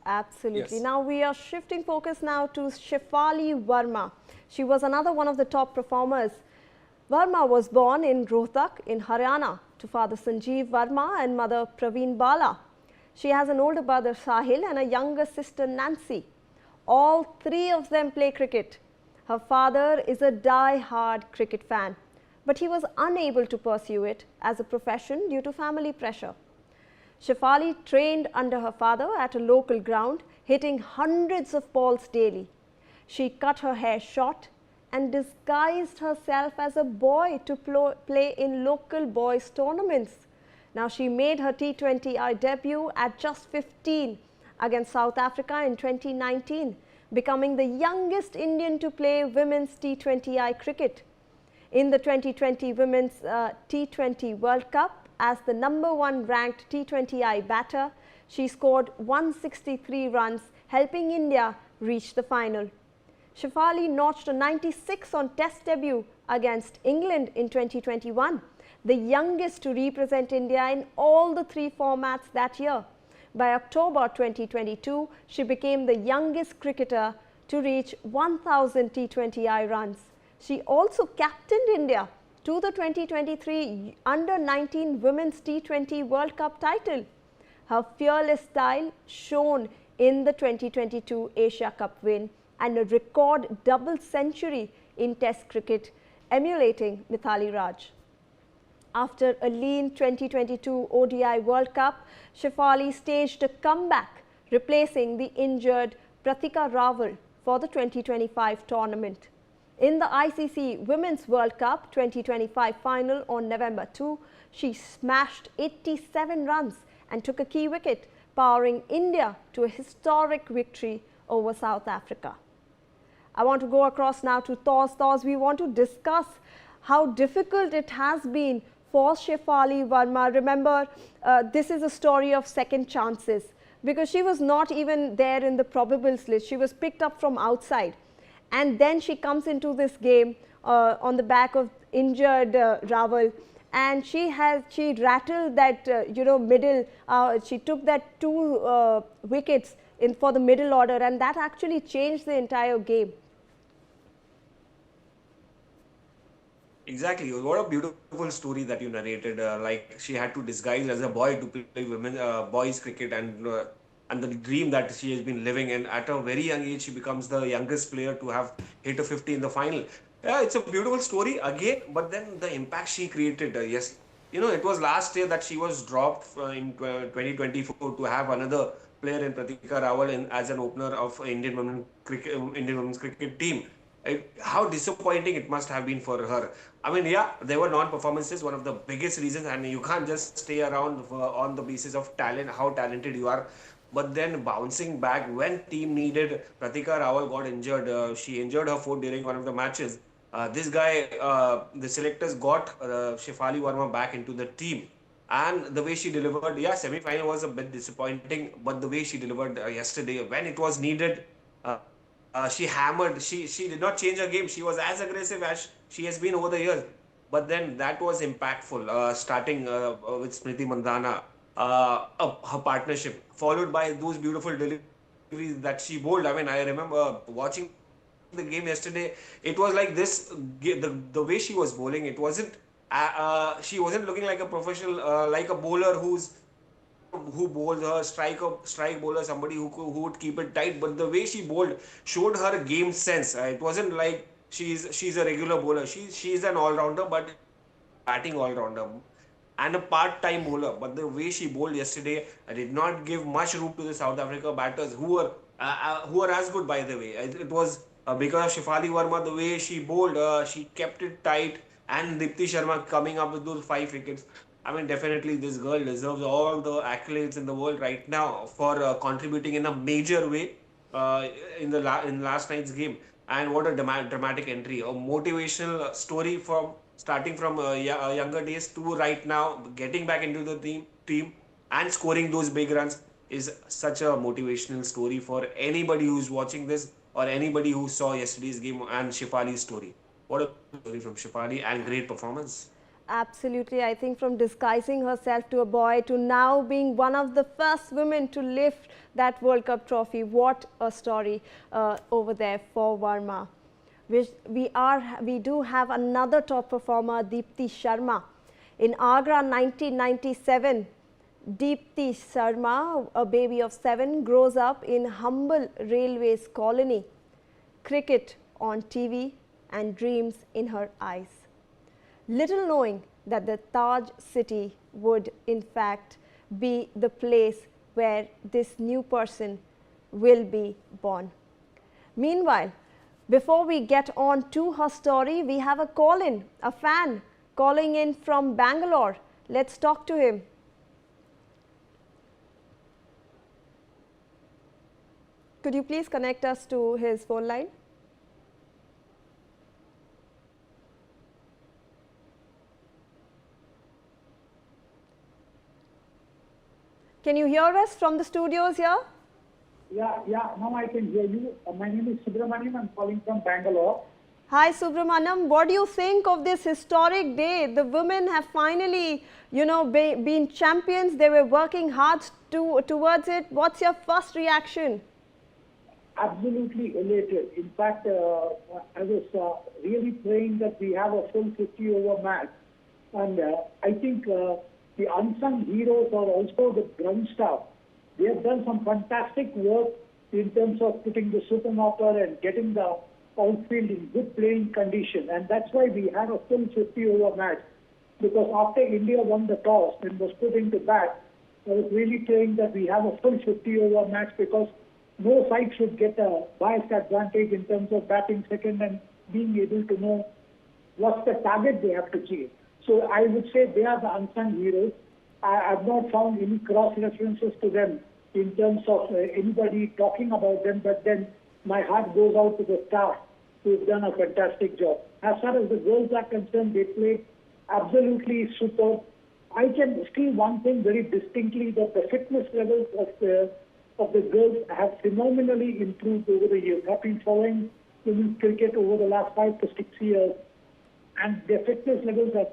Absolutely. Yes. Now we are shifting focus now to Shafali Verma. She was another one of the top performers. Verma was born in Rohtak in Haryana to father Sanjeev Verma and mother Praveen Bala. She has an older brother Sahil and a younger sister Nancy. All three of them play cricket. Her father is a die-hard cricket fan, but he was unable to pursue it as a profession due to family pressure. Shafali trained under her father at a local ground, hitting hundreds of balls daily. She cut her hair short and disguised herself as a boy to play in local boys' tournaments. Now, she made her T20I debut at just 15 against South Africa in 2019, becoming the youngest Indian to play women's T20I cricket. In the 2020 Women's T20 World Cup, as the #1 ranked T20I batter, she scored 163 runs, helping India reach the final. Shafali notched a 96 on Test debut against England in 2021, the youngest to represent India in all the three formats that year. By October 2022, she became the youngest cricketer to reach 1,000 T20I runs. She also captained India to the 2023 Under-19 Women's T20 World Cup title. Her fearless style shone in the 2022 Asia Cup win and a record double century in Test cricket, emulating Mithali Raj. After a lean 2022 ODI World Cup, Shafali staged a comeback, replacing the injured Pratika Rawal for the 2025 tournament. In the ICC Women's World Cup 2025 final on November 2, she smashed 87 runs and took a key wicket, powering India to a historic victory over South Africa. I want to go across now to Thors. Thors, we want to discuss how difficult it has been for Shafali Verma. Remember, this is a story of second chances because she was not even there in the probables list. She was picked up from outside. And then she comes into this game on the back of injured Rawal, and she rattled that middle. She took that 2 wickets for the middle order, and that actually changed the entire game. Exactly. What a beautiful story that you narrated. Like she had to disguise as a boy to play boys cricket, and the dream that she has been living. And at a very young age, she becomes the youngest player to have hit a 50 in the final. Yeah, it's a beautiful story again. But then the impact she created. Yes, it was last year that she was dropped in 2024 to have another player in Pratika Rawal as an opener of Indian women's cricket team. How disappointing it must have been for her. I mean, yeah, there were non-performances, one of the biggest reasons, and you can't just stay around on the basis of talent, how talented you are. But then bouncing back when team needed, Pratika Rawal got injured. She injured her foot during one of the matches. This guy, the selectors got Shafali Verma back into the team. And the way she delivered, yeah, semi-final was a bit disappointing, but the way she delivered yesterday, when it was needed, she hammered. She did not change her game. She was as aggressive as she has been over the years. But then that was impactful. Starting with Smriti Mandhana, her partnership, followed by those beautiful deliveries that she bowled. I mean, I remember watching the game yesterday. It was like this. The way she was bowling, it wasn't. She wasn't looking like a professional, like a bowler who bowls her strike bowler, somebody who would keep it tight. But the way she bowled showed her game sense. It wasn't like she's a regular bowler. She's an all rounder, but batting all rounder and a part-time bowler. But the way she bowled yesterday did not give much room to the South Africa batters who are as good, by the way. It was because of Shafali Verma, the way she bowled, she kept it tight, and Dipti Sharma coming up with those 5 wickets. I mean, definitely this girl deserves all the accolades in the world right now for contributing in a major way in last night's game. And what a dramatic entry, a motivational story from starting from younger days to right now, getting back into the team and scoring those big runs is such a motivational story for anybody who's watching this or anybody who saw yesterday's game and Shifali's story. What a story from Shifali and great performance. Absolutely. I think from disguising herself to a boy to now being one of the first women to lift that World Cup trophy. What a story over there for Verma. We do have another top performer, Deepti Sharma. In Agra 1997, Deepti Sharma, a baby of 7, grows up in humble railways colony. Cricket on TV and dreams in her eyes. Little knowing that the Taj city would in fact be the place where this new person will be born. Meanwhile, before we get on to her story, we have a call-in, a fan calling in from Bangalore. Let's talk to him. Could you please connect us to his phone line? Can you hear us from the studios here? Yeah, now I can hear you. My name is Subramaniam. I'm calling from Bangalore. Hi Subramaniam, what do you think of this historic day? The women have finally, been champions. They were working hard towards it. What's your first reaction? Absolutely elated. In fact, I was really praying that we have a full 50-over match. And I think the unsung heroes are also the ground staff. They have done some fantastic work in terms of putting the super knocker and getting the outfield in good playing condition. And that's why we had a full 50-over match. Because after India won the toss and was put into bat, I was really praying that we have a full 50-over match because no side should get a biased advantage in terms of batting second and being able to know what's the target they have to chase. So I would say they are the unsung heroes. I have not found any cross references to them in terms of anybody talking about them, but then my heart goes out to the staff who've done a fantastic job. As far as the girls are concerned, they played absolutely superb. I can see one thing very distinctly, that the fitness levels of the girls have phenomenally improved over the years. I've been following women's cricket over the last 5 to 6 years, and their fitness levels have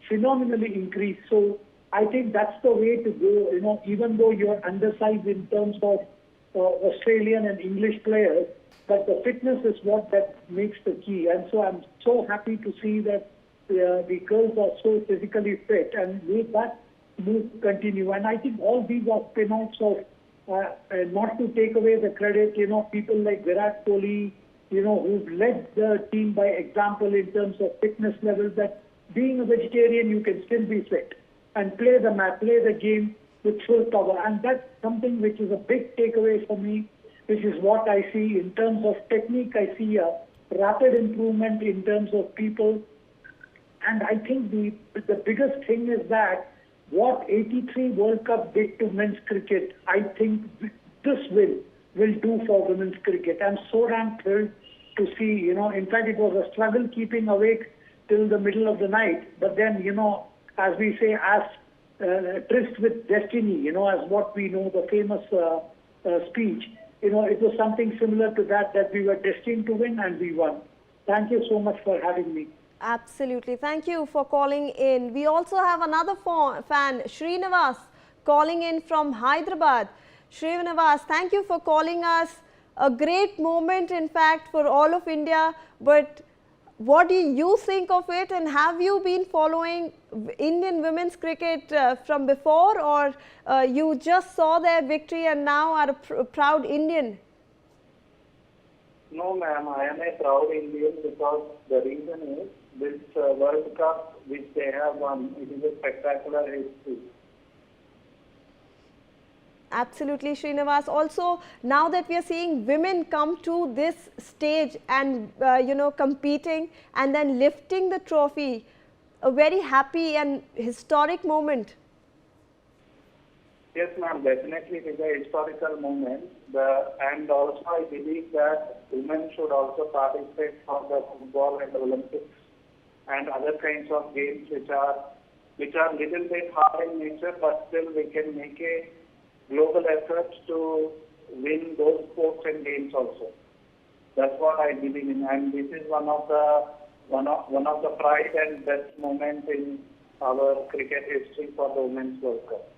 phenomenally increased. So I think that's the way to go. Even though you're undersized in terms of Australian and English players, but the fitness is what that makes the key. And so I'm so happy to see that the girls are so physically fit, and with that move continue. And I think all these are spin-offs of, not to take away the credit, people like Virat Kohli, who've led the team by example in terms of fitness levels, that being a vegetarian, you can still be fit and play the match, play the game with full power. And that's something which is a big takeaway for me, which is what I see in terms of technique. I see a rapid improvement in terms of people. And I think the biggest thing is that what 83 World Cup did to men's cricket, I think this will do for women's cricket. I'm so damn thrilled to see, in fact, it was a struggle keeping awake till the middle of the night. But then, as we say, as tryst with destiny, as what we know, the famous speech, it was something similar to that we were destined to win, and we won. Thank you so much for having me. Absolutely. Thank you for calling in. We also have another fan, Srinivas, calling in from Hyderabad. Srinivas, thank you for calling us. A great moment, in fact, for all of India. But what do you think of it, and have you been following Indian women's cricket from before, or you just saw their victory and now are a proud Indian? No, ma'am, I am a proud Indian because the reason is this World Cup which they have won, it is a spectacular history. Absolutely, Srinivas. Also, now that we are seeing women come to this stage and, competing and then lifting the trophy, a very happy and historic moment. Yes, ma'am, definitely it is a historical moment. And also I believe that women should also participate for the football and the Olympics and other kinds of games which are little bit hard in nature, but still we can make a global effort to win those sports and games also. That's what I believe in, and this is one of the pride and best moment in our cricket history for the Women's World Cup.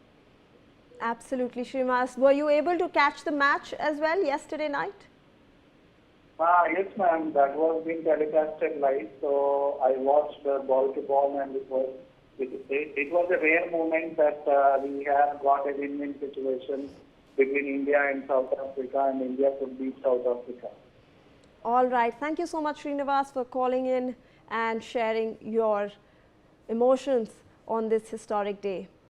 Absolutely, Srinivas. Were you able to catch the match as well yesterday night? Yes, ma'am. That was being telecasted live, so I watched ball to ball, and it was a rare moment that we have got a win-win situation between India and South Africa, and India could beat South Africa. All right. Thank you so much, Srinivas, for calling in and sharing your emotions on this historic day.